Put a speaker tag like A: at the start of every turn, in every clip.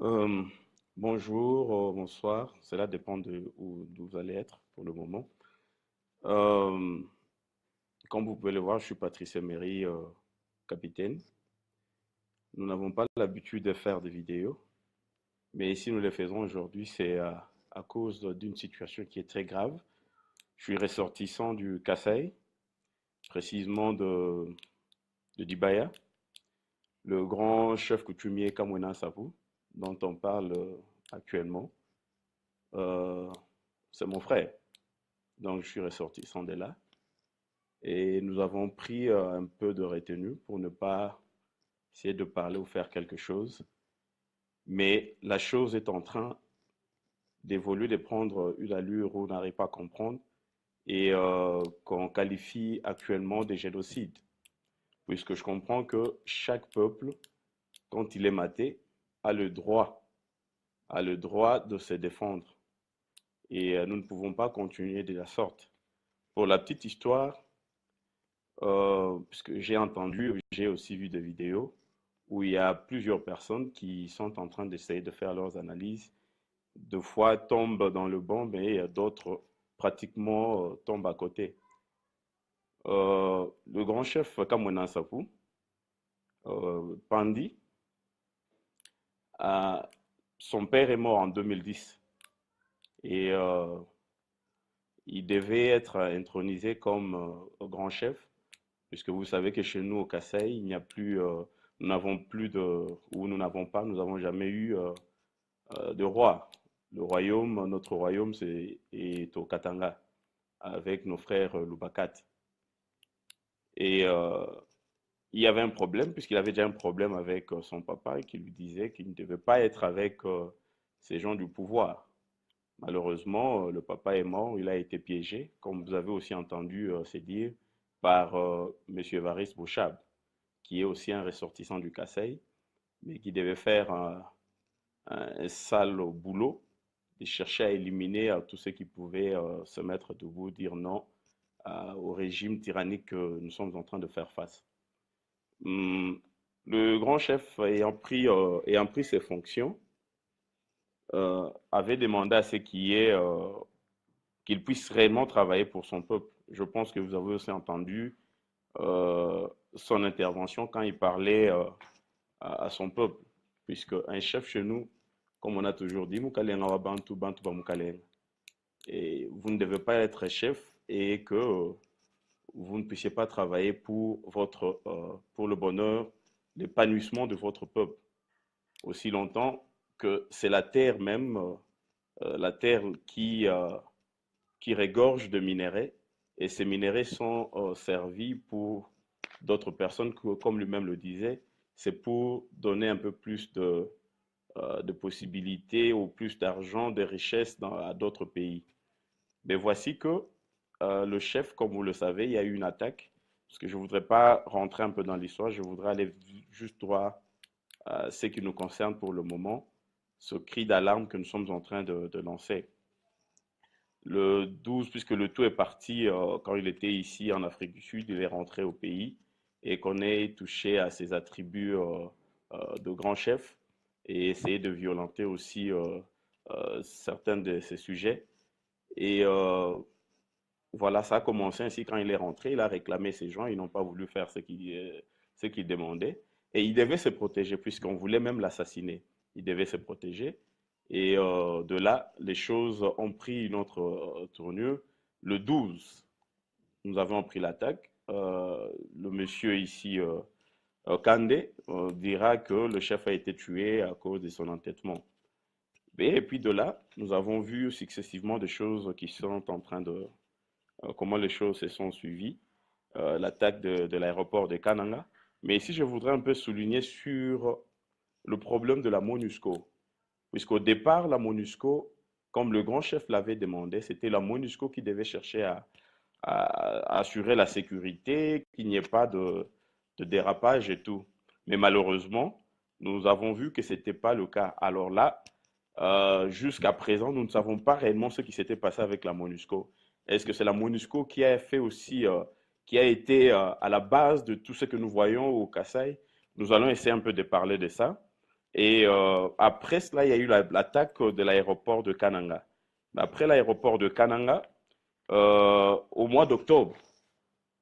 A: Euh, Bonjour, bonsoir, cela dépend de d'où vous allez être pour le moment. Euh, Comme vous pouvez le voir, je suis Patrice Emery, capitaine. Nous n'avons pas l'habitude de faire des vidéos, mais si nous les faisons aujourd'hui, c'est à cause d'une situation qui est très grave. Je suis ressortissant du Kasaï, précisément de Dibaya, le grand chef coutumier Kamwena Sapu, dont on parle actuellement. Euh, c'est mon frère. Donc, je suis ressortissant de là. Et nous avons pris un peu de retenue pour ne pas essayer de parler ou faire quelque chose. Mais la chose est en train d'évoluer, de prendre une allure où on n'arrive pas à comprendre et qu'on qualifie actuellement de génocide. Puisque je comprends que chaque peuple, quand il est maté, a a le droit de se défendre. Et nous ne pouvons pas continuer de la sorte. Pour la petite histoire, puisque j'ai entendu, j'ai aussi vu des vidéos où il y a plusieurs personnes qui sont en train d'essayer de faire leurs analyses. Deux fois tombent dans le banc, mais d'autres pratiquement tombent à côté. Le grand chef Kamwena Sapu, Pandi, son père est mort en 2010 et il devait être intronisé comme grand chef, puisque vous savez que chez nous au Kasaï, il n'y a plus, nous n'avons plus de, ou nous n'avons pas, nous n'avons jamais eu de roi. Le royaume, notre royaume, est au Katanga, avec nos frères Lubakat. Et il y avait un problème, puisqu'il avait déjà un problème avec son papa, et qui lui disait qu'il ne devait pas être avec ces gens du pouvoir. Malheureusement, le papa est mort, il a été piégé, comme vous avez aussi entendu se dire, par M. Evariste Bouchab, qui est aussi un ressortissant du Kassai, mais qui devait faire un sale boulot de chercher à éliminer tous ceux qui pouvaient se mettre debout, dire non au régime tyrannique que nous sommes en train de faire face. Hum, le grand chef ayant pris ses fonctions avait demandé à ce qu'il puisse réellement travailler pour son peuple. Je pense que vous avez aussi entendu son intervention quand il parlait à son peuple, puisque un chef chez nous, comme on a toujours dit, Mukalenga wa Bantu, Bantu ba Mukalenga. Et vous ne devez pas être chef et que vous ne puissiez pas travailler pour pour le bonheur, l'épanouissement de votre peuple. Aussi longtemps que c'est la terre même, la terre qui regorge de minéraux et ces minéraux sont servis pour d'autres personnes, comme lui-même le disait, c'est pour donner un peu plus de possibilités ou plus d'argent, de richesses à d'autres pays. Mais voici que le chef, comme vous le savez, il y a eu une attaque. Parce que je ne voudrais pas rentrer un peu dans l'histoire, je voudrais aller juste droit à ce qui nous concerne pour le moment, ce cri d'alarme que nous sommes en train de lancer. Le 12, puisque le tout est parti quand il était ici en Afrique du Sud, il est rentré au pays et qu'on ait touché à ses attributs de grand chef et essayé de violenter aussi certains de ses sujets. Et voilà, ça a commencé ainsi quand il est rentré, il a réclamé ces gens, ils n'ont pas voulu faire ce qu'il demandait. Et il devait se protéger puisqu'on voulait même l'assassiner. Il devait se protéger. Et de là, les choses ont pris une autre tournure. Le 12, nous avons pris l'attaque. Le monsieur ici, Kande, dira que le chef a été tué à cause de son entêtement. Et puis de là, nous avons vu successivement des choses qui sont en train comment les choses se sont suivies, l'attaque de l'aéroport de Kananga. Mais ici, je voudrais un peu souligner sur le problème de la MONUSCO. Puisqu'au départ, la MONUSCO, comme le grand chef l'avait demandé, c'était la MONUSCO qui devait chercher à assurer la sécurité, qu'il n'y ait pas de dérapage et tout. Mais malheureusement, nous avons vu que ce n'était pas le cas. Alors là, jusqu'à présent, nous ne savons pas réellement ce qui s'était passé avec la MONUSCO. Est-ce que c'est la MONUSCO qui a fait aussi, qui a été à la base de tout ce que nous voyons au Kassai? Nous allons essayer un peu de parler de ça. Et après cela, il y a eu l'attaque de l'aéroport de Kananga. Après l'aéroport de Kananga, au mois d'octobre,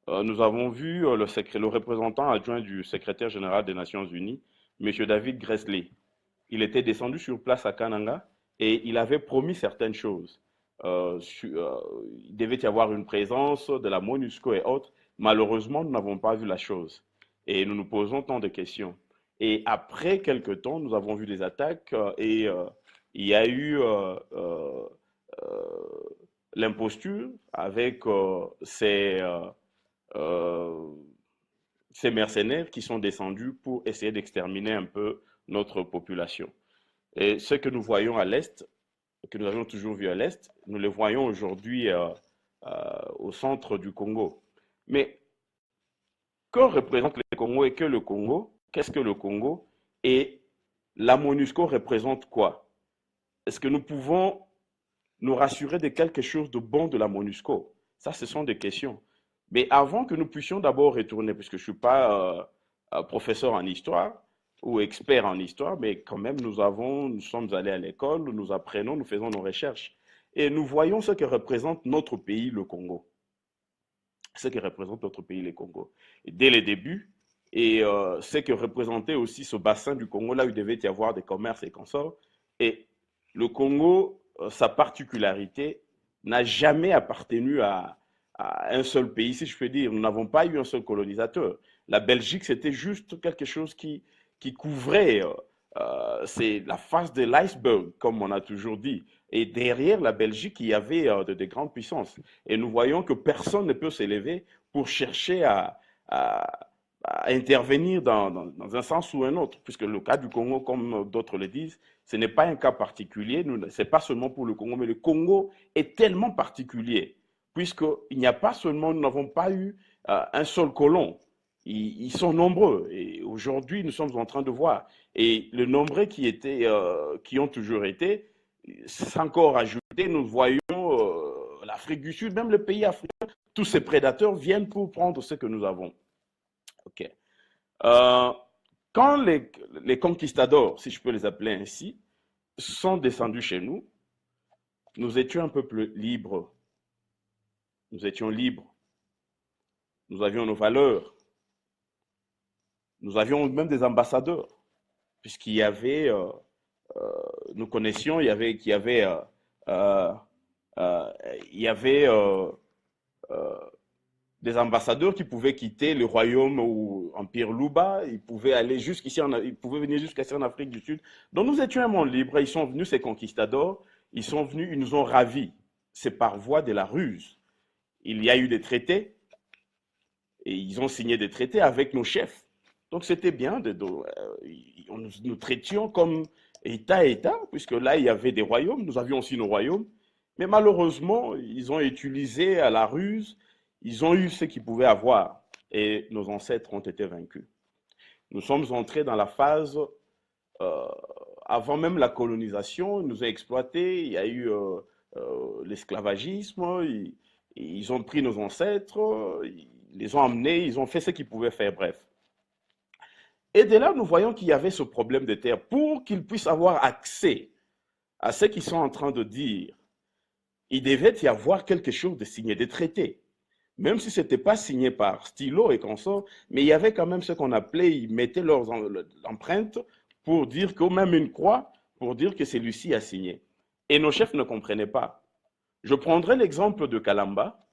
A: nous avons vu le représentant adjoint du secrétaire général des Nations Unies, M. David Gressler. Il était descendu sur place à Kananga et il avait promis certaines choses. Il devait y avoir une présence de la MONUSCO et autres. Malheureusement, nous n'avons pas vu la chose. Et nous nous posons tant de questions. Et après quelques temps, nous avons vu des attaques et il y a eu l'imposture avec euh, ces mercenaires qui sont descendus pour essayer d'exterminer un peu notre population. Et ce que nous voyons à l'Est, que nous avons toujours vu à l'Est, nous le voyons aujourd'hui au centre du Congo. Mais que représente le Congo et que le Congo? Qu'est-ce que le Congo? Et la MONUSCO représente quoi? Est-ce que nous pouvons nous rassurer de quelque chose de bon de la MONUSCO? Ça, ce sont des questions. Mais avant que nous puissions d'abord retourner, puisque je ne suis pas professeur en histoire ou expert en histoire, mais quand même nous sommes allés à l'école, nous apprenons, nous faisons nos recherches. Et nous voyons ce que représente notre pays, le Congo. Ce que représente notre pays, le Congo. Et dès les débuts, et ce que représentait aussi ce bassin du Congo, là où il devait y avoir des commerces et consorts. Et le Congo, sa particularité, n'a jamais appartenu à un seul pays, si je peux dire. Nous n'avons pas eu un seul colonisateur. La Belgique, c'était juste quelque chose qui couvrait, c'est la face de l'iceberg, comme on a toujours dit. Et derrière la Belgique, il y avait de grandes puissances. Et nous voyons que personne ne peut s'élever pour chercher à, à intervenir dans un sens ou un autre, puisque le cas du Congo, comme d'autres le disent, ce n'est pas un cas particulier, ce n'est pas seulement pour le Congo, mais le Congo est tellement particulier, puisqu'il n'y a pas seulement, nous n'avons pas eu un seul colon, ils sont nombreux, et aujourd'hui nous sommes en train de voir, et le nombre qui ont toujours été, c'est encore ajouté, nous voyons l'Afrique du Sud, même les pays africains, tous ces prédateurs viennent pour prendre ce que nous avons. Ok. Euh, quand les conquistadors, si je peux les appeler ainsi, sont descendus chez nous, nous étions un peu plus libres. Nous étions libres. Nous avions nos valeurs. Nous avions même des ambassadeurs, puisqu'il y avait, nous connaissions, euh, il y avait des ambassadeurs qui pouvaient quitter le royaume ou empire Luba, ils pouvaient aller jusqu'ici, ils pouvaient venir jusqu'ici en Afrique du Sud. Donc nous étions un monde libre, ils sont venus, ces conquistadors, ils sont venus, ils nous ont ravis. C'est par voie de la ruse. Il y a eu des traités, et ils ont signé des traités avec nos chefs. Donc c'était bien, nous traitions comme État à État, puisque là il y avait des royaumes, nous avions aussi nos royaumes, mais malheureusement ils ont utilisé à la ruse, ils ont eu ce qu'ils pouvaient avoir, et nos ancêtres ont été vaincus. Nous sommes entrés dans la phase, euh, avant même la colonisation, ils nous ont exploités, il y a eu l'esclavagisme, ils ont pris nos ancêtres, ils les ont emmenés, ils ont fait ce qu'ils pouvaient faire, bref. Et de là, nous voyons qu'il y avait ce problème de terre. Pour qu'ils puissent avoir accès à ce qu'ils sont en train de dire, il devait y avoir quelque chose de signé, des traités. Même si ce n'était pas signé par stylo et consorts, mais il y avait quand même ce qu'on appelait, ils mettaient leurs empreintes pour dire que, même une croix, pour dire que celui-ci a signé. Et nos chefs ne comprenaient pas. Je prendrai l'exemple de Kalamba.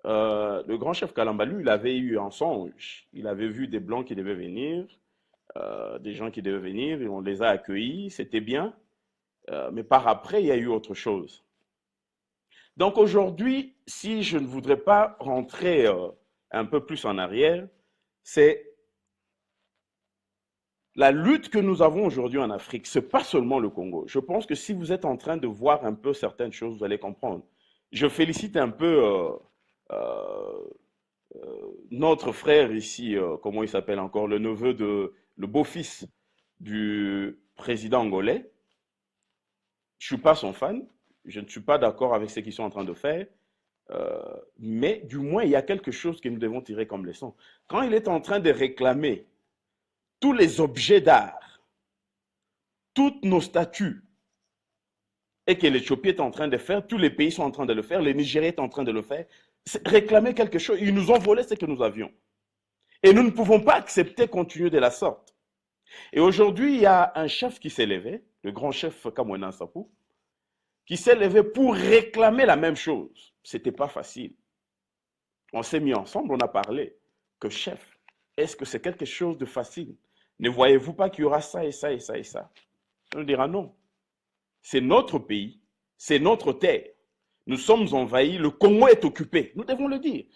A: Le grand chef Kalamba, lui, il avait eu un songe. Il avait vu des Blancs qui devaient venir, des gens qui devaient venir, et on les a accueillis, c'était bien. Mais par après, il y a eu autre chose. Donc aujourd'hui, si je ne voudrais pas rentrer un peu plus en arrière, c'est la lutte que nous avons aujourd'hui en Afrique. Ce n'est pas seulement le Congo. Je pense que si vous êtes en train de voir un peu certaines choses, vous allez comprendre. Je félicite un peu euh, notre frère ici, comment il s'appelle encore, le beau-fils du président angolais. Je ne suis pas son fan, je ne suis pas d'accord avec ce qu'ils sont en train de faire, mais du moins, il y a quelque chose que nous devons tirer comme leçon. Quand il est en train de réclamer tous les objets d'art toutes nos statuts et que l'Éthiopie est en train de faire, tous les pays sont en train de le faire, le Nigeria est en train de le faire, c'est réclamer quelque chose. Ils nous ont volé ce que nous avions. Et nous ne pouvons pas accepter continuer de la sorte. Et aujourd'hui, il y a un chef qui s'est levé, le grand chef Kamwena Nsapou, qui s'est levé pour réclamer la même chose. Ce n'était pas facile. On s'est mis ensemble, on a parlé que chef, est-ce que c'est quelque chose de facile? Ne voyez-vous pas qu'il y aura ça et ça et ça et ça? On dira non. C'est notre pays, c'est notre terre. Nous sommes envahis, le Congo est occupé. Nous devons le dire.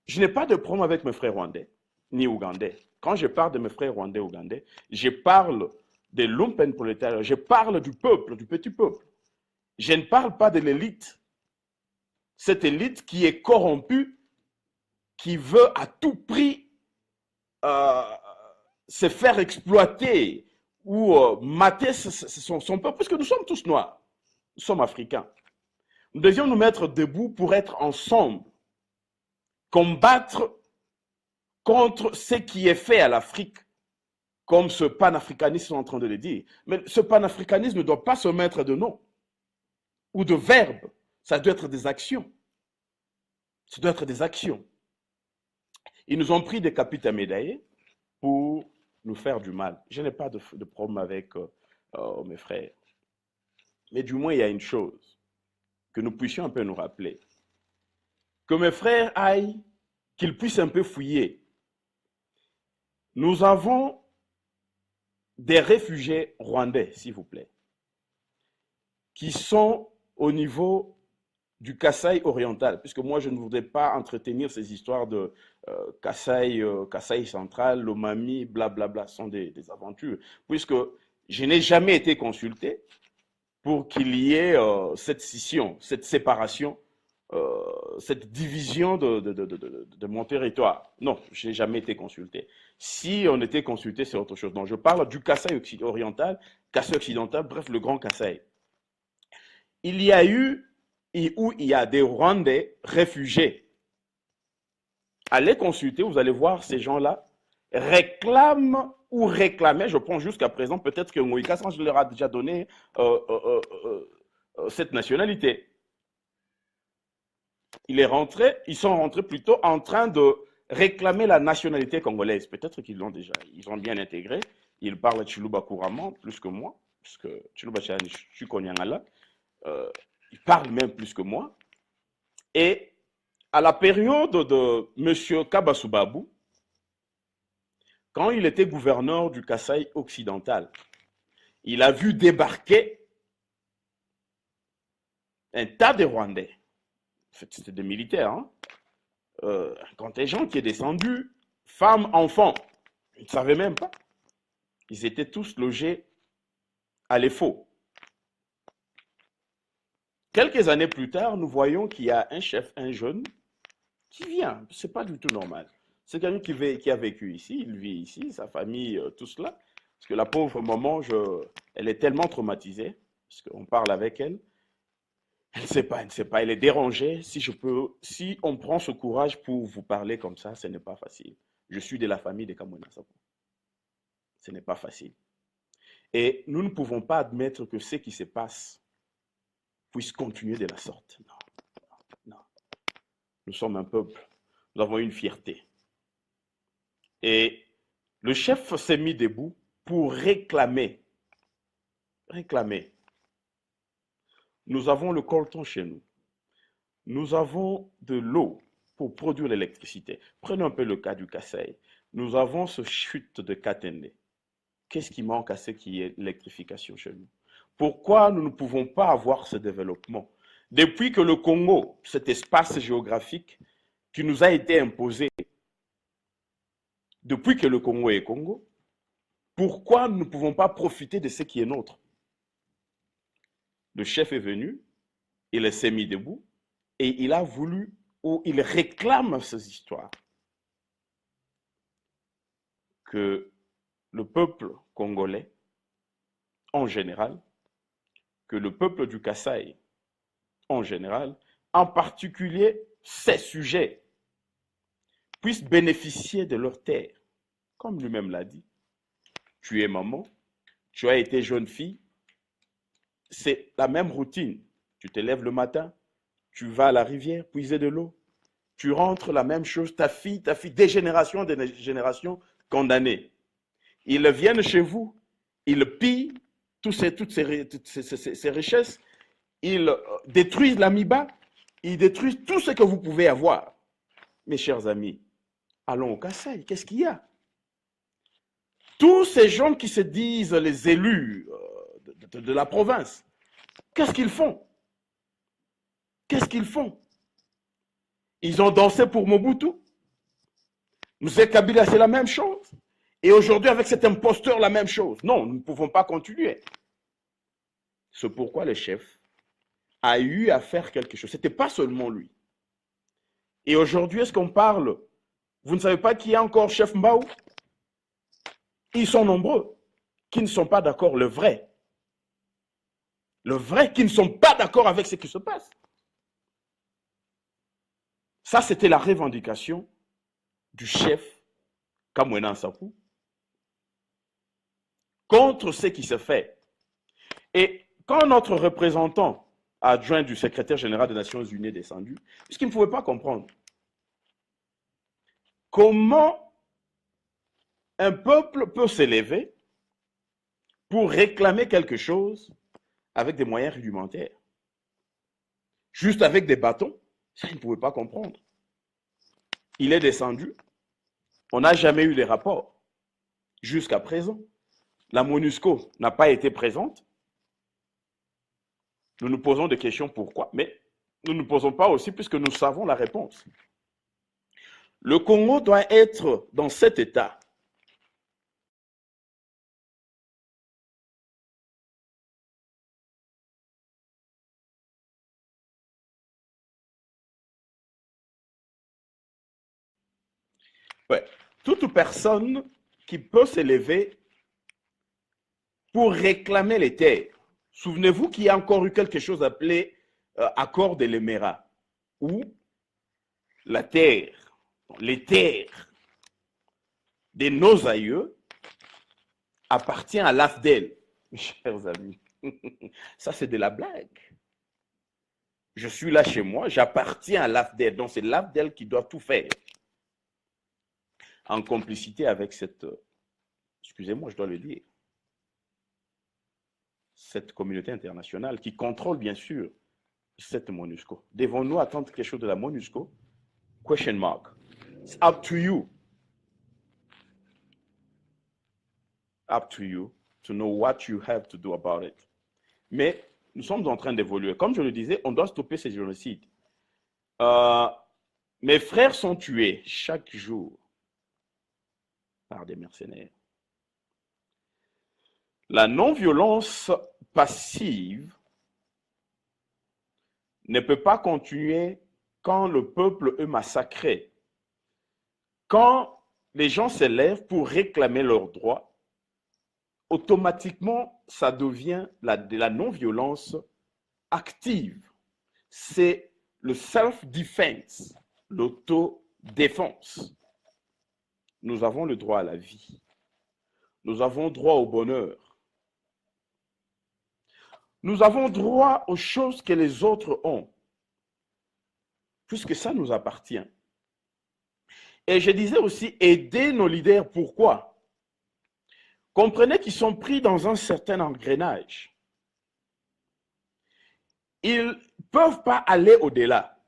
A: Je n'ai pas de problème avec mes frères rwandais, ni ougandais. Quand je parle de mes frères rwandais, ougandais, je parle des lumpenprolétaires, je parle du peuple, du petit peuple. Je ne parle pas de l'élite. Cette élite qui est corrompue, qui veut à tout prix se faire exploiter ou mater son peuple, puisque nous sommes tous noirs, nous sommes africains. Nous devions nous mettre debout pour être ensemble, combattre contre ce qui est fait à l'Afrique, comme ce panafricanisme est en train de le dire. Mais ce panafricanisme ne doit pas se mettre de noms ou de verbes, ça doit être des actions. Ça doit être des actions. Ils nous ont pris des capitaines médaillés pour nous faire du mal. Je n'ai pas de problème avec mes frères. Mais du moins, il y a une chose que nous puissions un peu nous rappeler. Que mes frères aillent, qu'ils puissent un peu fouiller. Nous avons des réfugiés rwandais, s'il vous plaît, qui sont au niveau du Kasaï oriental, puisque moi je ne voudrais pas entretenir ces histoires de Kasaï central, Lomami, blablabla, ce sont des aventures, puisque je n'ai jamais été consulté pour qu'il y ait cette scission, cette séparation, cette division de mon territoire. Non, je n'ai jamais été consulté. Si on était consulté, c'est autre chose. Donc je parle du Kasaï oriental, Kasaï occidental, bref, le grand Kasaï. Il y a eu où il y a des Rwandais réfugiés. Allez consulter, vous allez voir ces gens-là réclament ou réclamaient, je pense jusqu'à présent, peut-être que Moïka je leur a déjà donné cette nationalité. Ils sont rentrés plutôt en train de réclamer la nationalité congolaise. Peut-être qu'ils l'ont déjà, ils ont bien intégré. Ils parlent Chiluba couramment, plus que moi, puisque Chiluba Chikonyangala. Il parle même plus que moi. Et à la période de M. Kabasubabou, quand il était gouverneur du Kasaï occidental, il a vu débarquer un tas de Rwandais. En fait, c'était des militaires. Hein? Un contingent qui est descendu, femmes, enfants. Ils ne savaient même pas. Ils étaient tous logés à l'EFO. Quelques années plus tard, nous voyons qu'il y a un chef, un jeune, qui vient. Ce n'est pas du tout normal. C'est quelqu'un qui a vécu ici, il vit ici, sa famille, tout cela. Parce que la pauvre maman, elle est tellement traumatisée, parce qu'on parle avec elle. Elle ne sait pas, elle est dérangée. Si on prend ce courage pour vous parler comme ça, ce n'est pas facile. Je suis de la famille de Kamwena Nsapou. Ce n'est pas facile. Et nous ne pouvons pas admettre que ce qui se passe puisse continuer de la sorte. Non. Nous sommes un peuple, nous avons une fierté. Et le chef s'est mis debout pour réclamer. Nous avons le coltan chez nous. Nous avons de l'eau pour produire l'électricité. Prenons un peu le cas du Kasaï. Nous avons ce chute de Katende. Qu'est-ce qui manque à ce qui est l'électrification chez nous? Pourquoi nous ne pouvons pas avoir ce développement? Depuis que le Congo, cet espace géographique qui nous a été imposé, depuis que le Congo est Congo, pourquoi nous ne pouvons pas profiter de ce qui est nôtre? Le chef est venu, il s'est mis debout et il a voulu, ou il réclame ces histoires, que le peuple congolais, en général, que le peuple du Kasaï, en général, en particulier ces sujets, puissent bénéficier de leur terre. Comme lui-même l'a dit, tu es maman, tu as été jeune fille, c'est la même routine. Tu te lèves le matin, tu vas à la rivière puiser de l'eau, tu rentres, la même chose, ta fille, des générations condamnées. Ils viennent chez vous, ils pillent toutes ces richesses, ils détruisent l'amiba, ils détruisent tout ce que vous pouvez avoir. Mes chers amis, allons au Kassai, qu'est-ce qu'il y a? Tous ces gens qui se disent les élus de la province, qu'est-ce qu'ils font? Qu'est-ce qu'ils font? Ils ont dansé pour Mobutu. Mzee Kabila, c'est la même chose. Et aujourd'hui, avec cet imposteur, la même chose. Non, nous ne pouvons pas continuer. C'est pourquoi le chef a eu à faire quelque chose. Ce n'était pas seulement lui. Et aujourd'hui, est-ce qu'on parle? Vous ne savez pas qui est encore chef Mbao? Ils sont nombreux qui ne sont pas d'accord, le vrai, qui ne sont pas d'accord avec ce qui se passe. Ça, c'était la revendication du chef Kamwena Nsapu contre ce qui se fait. Et quand notre représentant adjoint du secrétaire général des Nations Unies est descendu, puisqu'il ne pouvait pas comprendre comment un peuple peut s'élever pour réclamer quelque chose avec des moyens rudimentaires, juste avec des bâtons, ça, il ne pouvait pas comprendre. Il est descendu, on n'a jamais eu de rapport jusqu'à présent. La MONUSCO n'a pas été présente. Nous nous posons des questions pourquoi, mais nous ne nous posons pas aussi puisque nous savons la réponse. Le Congo doit être dans cet état. Ouais. Toute personne qui peut s'élever pour réclamer les terres. Souvenez-vous qu'il y a encore eu quelque chose appelé accord de l'Émirat, où la terre, les terres de nos aïeux appartient à l'AFDEL. Mes chers amis, ça c'est de la blague. Je suis là chez moi, j'appartiens à l'AFDEL, donc c'est l'AFDEL qui doit tout faire. En complicité avec cette, excusez-moi, je dois le dire, cette communauté internationale qui contrôle bien sûr cette MONUSCO. Devons-nous attendre quelque chose de la MONUSCO? Question mark. It's up to you. Up to you to know what you have to do about it. Mais nous sommes en train d'évoluer. Comme je le disais, on doit stopper ces génocides. Mes frères sont tués chaque jour par des mercenaires. La non-violence passive ne peut pas continuer quand le peuple est massacré. Quand les gens s'élèvent pour réclamer leurs droits, automatiquement, ça devient de la non-violence active. C'est le self-defense, l'autodéfense. Nous avons le droit à la vie. Nous avons droit au bonheur. Nous avons droit aux choses que les autres ont, puisque ça nous appartient. Et je disais aussi, aider nos leaders, pourquoi? Comprenez qu'ils sont pris dans un certain engrenage. Ils ne peuvent pas aller au-delà.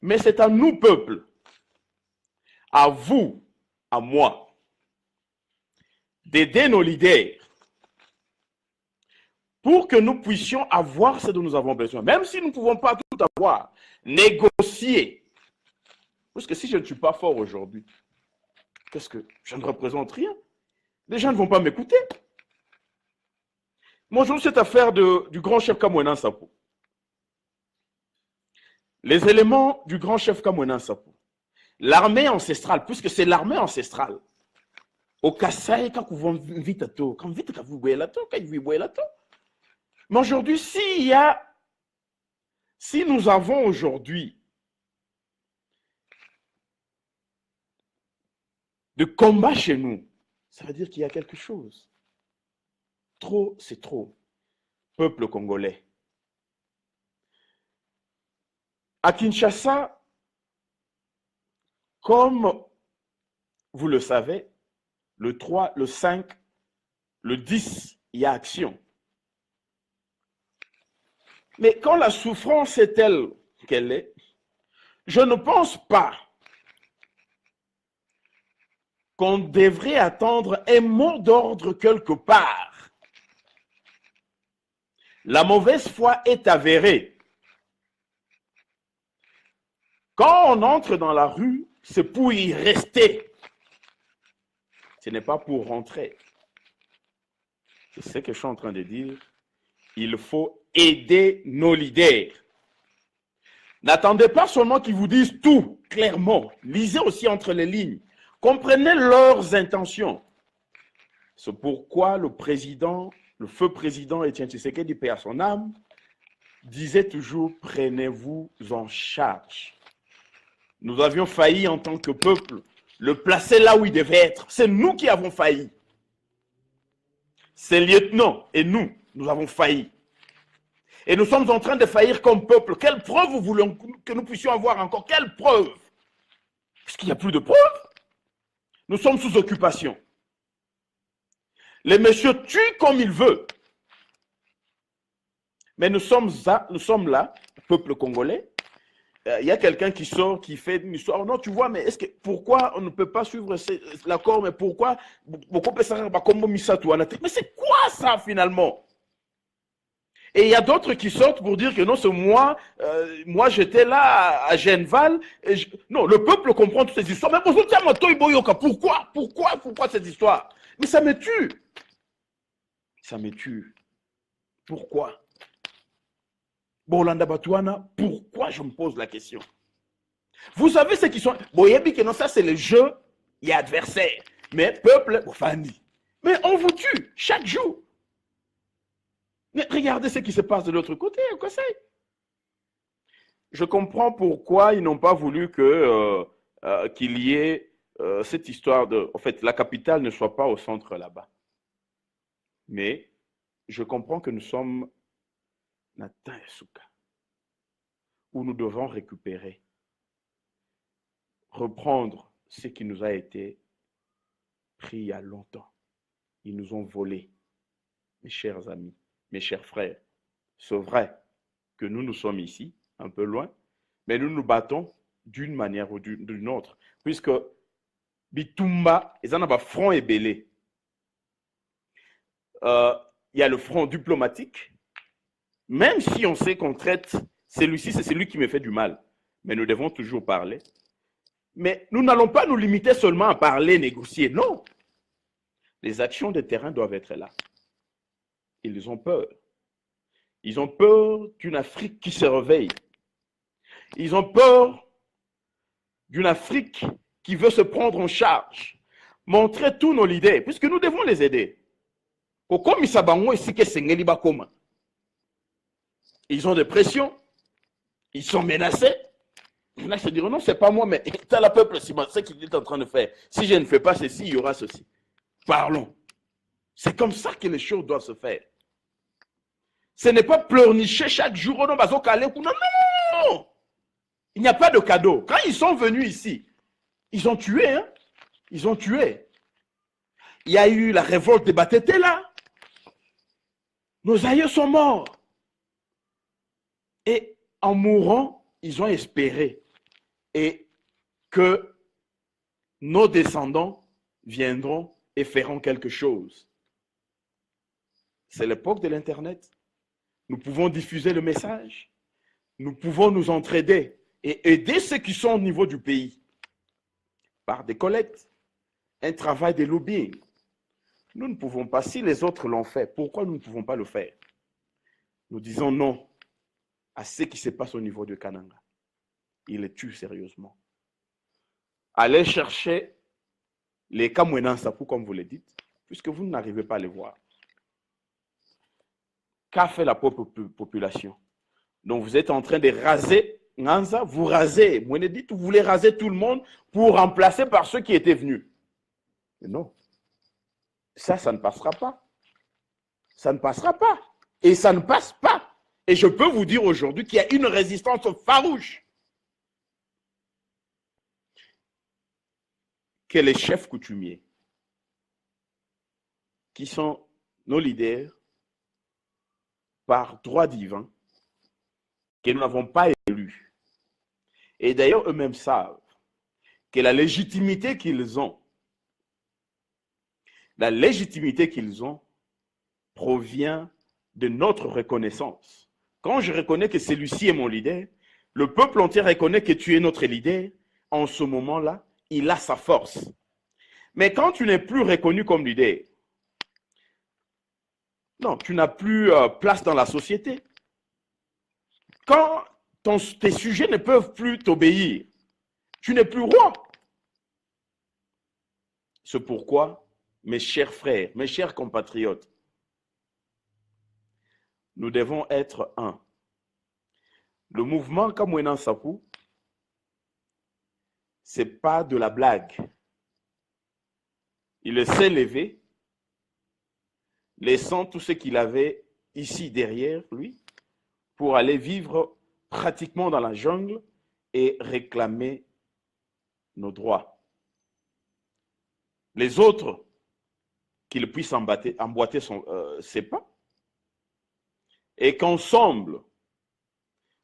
A: Mais c'est à nous, peuple, à vous, à moi, d'aider nos leaders pour que nous puissions avoir ce dont nous avons besoin. Même si nous ne pouvons pas tout avoir, négocier. Parce que si je ne suis pas fort aujourd'hui, qu'est-ce que je ne représente rien? Les gens ne vont pas m'écouter. Moi, aujourd'hui, cette affaire du grand chef Kamwena Nsapu. Les éléments du grand chef Kamwena Nsapu. L'armée ancestrale, puisque c'est l'armée ancestrale. Au Kassai, quand vous vite à tout, quand vite vous voyez la tout, quand vous voyez la tout. Mais aujourd'hui, si nous avons aujourd'hui de combat chez nous, ça veut dire qu'il y a quelque chose. Trop, c'est trop. peuple congolais. À Kinshasa, comme vous le savez, le 3, le 5, le 10, il y a action. Mais quand la souffrance est telle qu'elle est, je ne pense pas qu'on devrait attendre un mot d'ordre quelque part. La mauvaise foi est avérée. Quand on entre dans la rue, c'est pour y rester. Ce n'est pas pour rentrer. C'est ce que je suis en train de dire. Il faut aider nos leaders. N'attendez pas seulement qu'ils vous disent tout clairement. Lisez aussi entre les lignes. Comprenez leurs intentions. C'est pourquoi le feu président Étienne Tshisekedi, paix à son âme, disait toujours « Prenez-vous en charge ». Nous avions failli en tant que peuple le placer là où il devait être. C'est nous qui avons failli. Ces lieutenants et nous avons failli. Et nous sommes en train de faillir comme peuple. Quelle preuve vous voulez que nous puissions avoir encore? Quelle preuve? Parce qu'il n'y a plus de preuves. Nous sommes sous occupation. Les messieurs tuent comme ils veulent. Mais nous sommes là, peuple congolais. Il y a quelqu'un qui sort, qui fait une histoire. Non, tu vois, mais pourquoi on ne peut pas suivre l'accord? Mais pourquoi? Mais c'est quoi ça finalement? Et il y a d'autres qui sortent pour dire que non, c'est moi j'étais là à Genval. Non, le peuple comprend toutes ces histoires. Mais pourquoi cette histoire? Mais ça me tue. Ça me tue. Pourquoi? Bolanda Batouana, pourquoi je me pose la question? Vous savez ce qui sont. Boyebi que non, ça c'est le jeu, il y a adversaire. Mais peuple, mais on vous tue chaque jour. Mais regardez ce qui se passe de l'autre côté, quoi c'est? Je comprends pourquoi ils n'ont pas voulu qu'il y ait cette histoire de. En fait, la capitale ne soit pas au centre là-bas. Mais je comprends que nous sommes où nous devons récupérer, reprendre ce qui nous a été pris il y a longtemps. Ils nous ont volé, mes chers amis, mes chers frères. C'est vrai que nous sommes ici, un peu loin, mais nous nous battons d'une manière ou d'une autre, puisque Bitumba, ils en ont un front ébélé. Il y a le front diplomatique. Même si on sait qu'on traite, celui-ci, c'est celui qui me fait du mal. Mais nous devons toujours parler. Mais nous n'allons pas nous limiter seulement à parler, négocier. Non. Les actions de terrain doivent être là. Ils ont peur. Ils ont peur d'une Afrique qui se réveille. Ils ont peur d'une Afrique qui veut se prendre en charge. Montrer tous nos leaders, puisque nous devons les aider. Ils ont des pressions, ils sont menacés. Là, je te dirais, non, c'est pas moi, mais t'as le peuple, c'est ce qu'il est en train de faire. Si je ne fais pas ceci, il y aura ceci. Parlons. C'est comme ça que les choses doivent se faire. Ce n'est pas pleurnicher chaque jour. Non, non. Il n'y a pas de cadeau. Quand ils sont venus ici, ils ont tué, hein? Ils ont tué. Il y a eu la révolte des Batété là. Nos aïeux sont morts. Et en mourant, ils ont espéré et que nos descendants viendront et feront quelque chose. C'est l'époque de l'Internet. Nous pouvons diffuser le message. Nous pouvons nous entraider et aider ceux qui sont au niveau du pays par des collectes, un travail de lobbying. Nous ne pouvons pas, si les autres l'ont fait, pourquoi nous ne pouvons pas le faire? Nous disons non à ce qui se passe au niveau de Kananga. Il les tue sérieusement. Allez chercher les Kamwenan Sapou, comme vous le dites, puisque vous n'arrivez pas à les voir. Qu'a fait la population? Donc vous êtes en train de raser Nganza, vous rasez. Vous voulez raser tout le monde pour remplacer par ceux qui étaient venus. Mais non. Ça ne passera pas. Ça ne passera pas. Et ça ne passe pas. Et je peux vous dire aujourd'hui qu'il y a une résistance farouche. Que les chefs coutumiers, qui sont nos leaders par droit divin, que nous n'avons pas élus. Et d'ailleurs, eux-mêmes savent que la légitimité qu'ils ont provient de notre reconnaissance. Quand je reconnais que celui-ci est mon leader, le peuple entier reconnaît que tu es notre leader, en ce moment-là, il a sa force. Mais quand tu n'es plus reconnu comme leader, non, tu n'as plus place dans la société. Quand tes sujets ne peuvent plus t'obéir, tu n'es plus roi. C'est pourquoi, mes chers frères, mes chers compatriotes, nous devons être un. Le mouvement Kamwena Nsapu, ce n'est pas de la blague. Il s'est levé, laissant tout ce qu'il avait ici derrière lui, pour aller vivre pratiquement dans la jungle et réclamer nos droits. Les autres, qu'ils puissent emboîter ses pas, et qu'ensemble,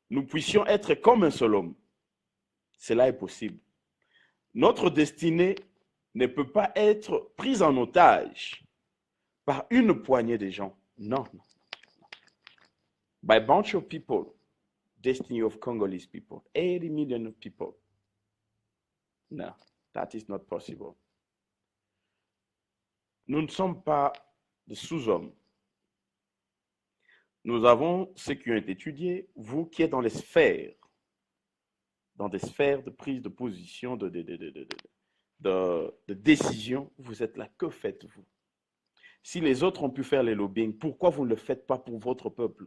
A: nous puissions être comme un seul homme. Cela est possible. Notre destinée ne peut pas être prise en otage par une poignée de gens. Non. By a bunch of people, destiny of Congolese people, 80 million people. No, that is not possible. Nous ne sommes pas des sous-hommes. Nous avons ceux qui ont été étudiés, vous qui êtes dans des sphères de prise de position, de décision, vous êtes là, que faites-vous? Si les autres ont pu faire les lobbying, pourquoi vous ne le faites pas pour votre peuple?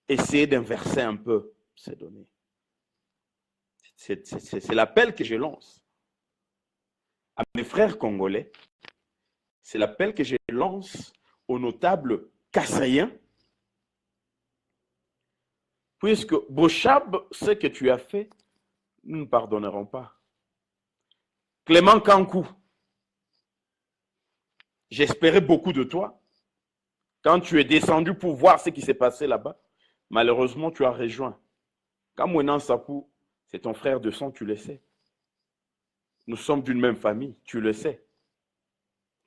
A: Essayez d'inverser un peu ces données. C'est l'appel que je lance à mes frères congolais. C'est l'appel que je lance aux notables kassaïens. Puisque Bochab, ce que tu as fait, nous ne pardonnerons pas. Clément Kankou, j'espérais beaucoup de toi. Quand tu es descendu pour voir ce qui s'est passé là-bas, malheureusement, tu as rejoint. Kamwena Nsapu, c'est ton frère de sang, tu le sais. Nous sommes d'une même famille, tu le sais.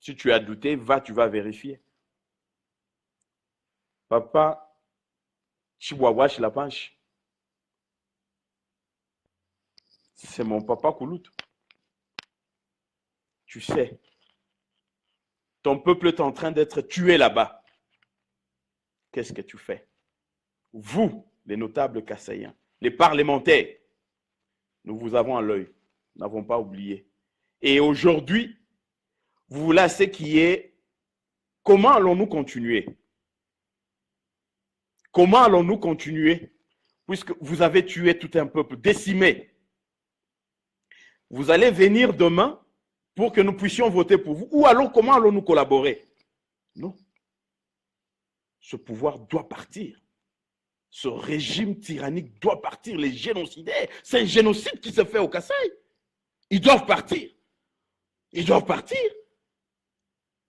A: Si tu as douté, tu vas vérifier. Papa, Chihuahua Chilapanche, c'est mon papa Koulout. Tu sais, ton peuple est en train d'être tué là-bas. Qu'est-ce que tu fais? Vous, les notables kassaïens, les parlementaires, nous vous avons à l'œil, nous n'avons pas oublié. Et aujourd'hui, vous voulez ce qui est, comment allons-nous continuer? Comment allons-nous continuer? Puisque vous avez tué tout un peuple, décimé. Vous allez venir demain pour que nous puissions voter pour vous. Ou alors, comment allons-nous collaborer? Non. Ce pouvoir doit partir. Ce régime tyrannique doit partir. Les génocidaires, c'est un génocide qui se fait au Kasaï. Ils doivent partir. Ils doivent partir.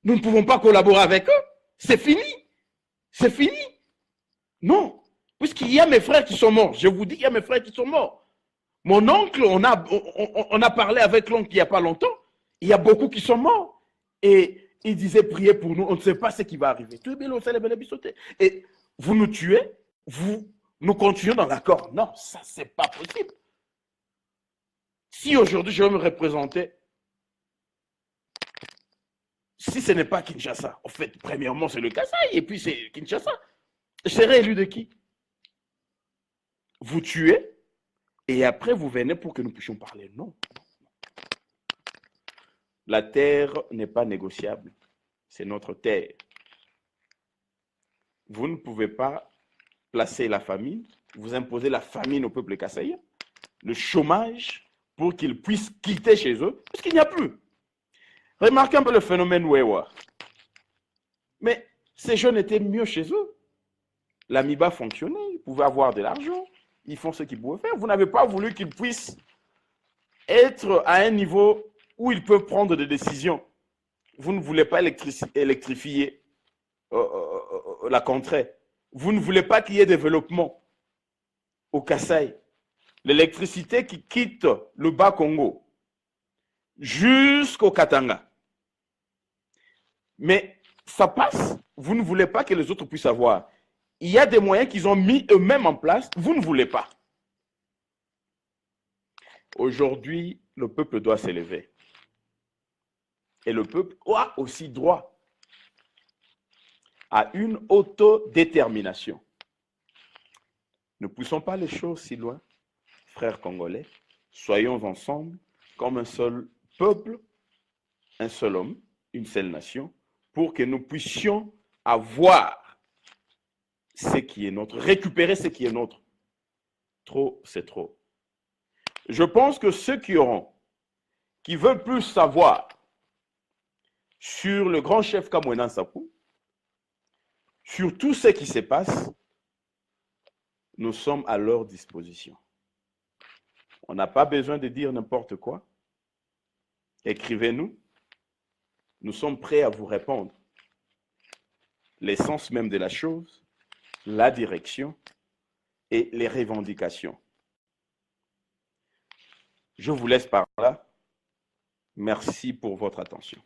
A: Nous ne pouvons pas collaborer avec eux. C'est fini. C'est fini. Non. Puisqu'il y a mes frères qui sont morts. Je vous dis, il y a mes frères qui sont morts. Mon oncle, on a parlé avec l'oncle il n'y a pas longtemps. Il y a beaucoup qui sont morts. Et il disait, priez pour nous. On ne sait pas ce qui va arriver. Et vous nous tuez. Nous continuons dans l'accord. Non, ça, c'est pas possible. Si aujourd'hui, je vais me représenter, si ce n'est pas Kinshasa, en fait, premièrement, c'est le Kasaï, et puis c'est Kinshasa. Je serai élu de qui? Vous tuez, et après, vous venez pour que nous puissions parler. Non. La terre n'est pas négociable. C'est notre terre. Vous ne pouvez pas placer la famine, vous imposez la famine au peuple kassaïen, le chômage, pour qu'ils puissent quitter chez eux, parce qu'il n'y a plus. Remarquez un peu le phénomène Wewa. Mais Ces jeunes étaient mieux chez eux. L'Amiba fonctionnait, ils pouvaient avoir de l'argent, ils font ce qu'ils pouvaient faire. Vous n'avez pas voulu qu'ils puissent être à un niveau où ils peuvent prendre des décisions. Vous ne voulez pas électrifier la contrée. Vous ne voulez pas qu'il y ait développement au Kasaï. L'électricité qui quitte le Bas-Congo jusqu'au Katanga. Mais ça passe. Vous ne voulez pas que les autres puissent avoir. Il y a des moyens qu'ils ont mis eux-mêmes en place. Vous ne voulez pas. Aujourd'hui, le peuple doit s'élever. Et le peuple a aussi droit à une autodétermination. Ne poussons pas les choses si loin, frères congolais. Soyons ensemble comme un seul peuple, un seul homme, une seule nation, pour que nous puissions avoir ce qui est nôtre, récupérer ce qui est nôtre. Trop, c'est trop. Je pense que ceux qui veulent plus savoir sur le grand chef Kamwena Nsapu, sur tout ce qui se passe, nous sommes à leur disposition. On n'a pas besoin de dire n'importe quoi. Écrivez-nous. Nous sommes prêts à vous répondre. L'essence même de la chose, la direction et les revendications. Je vous laisse par là. Merci pour votre attention.